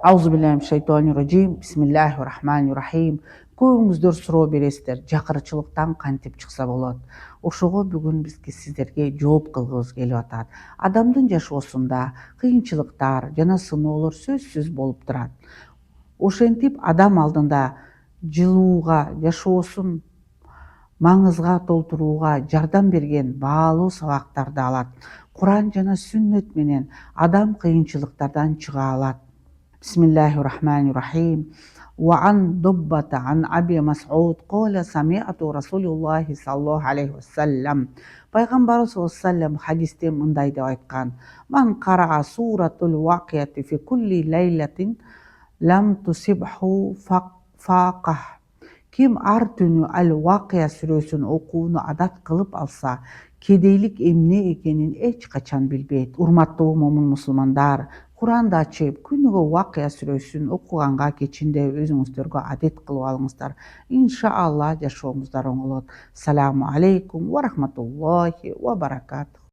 Аузубиллахиминашшайтонирраджим. Бисмиллахиррахманиррахим. Көбүңүздөр суроо бересиздер, жакырычылыктан кантип чыкса болот? Ошого бүгүн бизге сиздерге жооп кылгыбыз келип атат. Адамдын жашоосунда кыйынчылыктар жана сыноолор сөзсүз болуп турат. Ошентип адам алдында жылууга, жашоосун маңызга толтурууга жардам берген баалуу сабактарды алат. Куран жана сүннөт менен адам кыйынчылыктардан чыга алат. Бисмиллахиррахманиррахим. وعن ضبة عن أبي مسعود قال سمعت رسول الله صلى الله عليه وسلم. Пайгамбарыбыз саллаллаху алейхи ва саллям хадисте мындай деп айткан: "Ман караа суратул вакияти фи кулли лейлатин лам тусибху фақах." Ким ар түнү ал-Вакия сүрөсүн окууну адат кылып алса, кедейлик эмне экенин эч качан билбейт. Урматтуу момун мусулмандар, Куранды ачып, күнүгө Вакия сүрөсүн окуганга кечинде өзүңүздөргө адет кылып алыңыздар. Иншаалла жашооңуздар оңолот. Саламу алейкум ва рахматуллахи ва баракатух.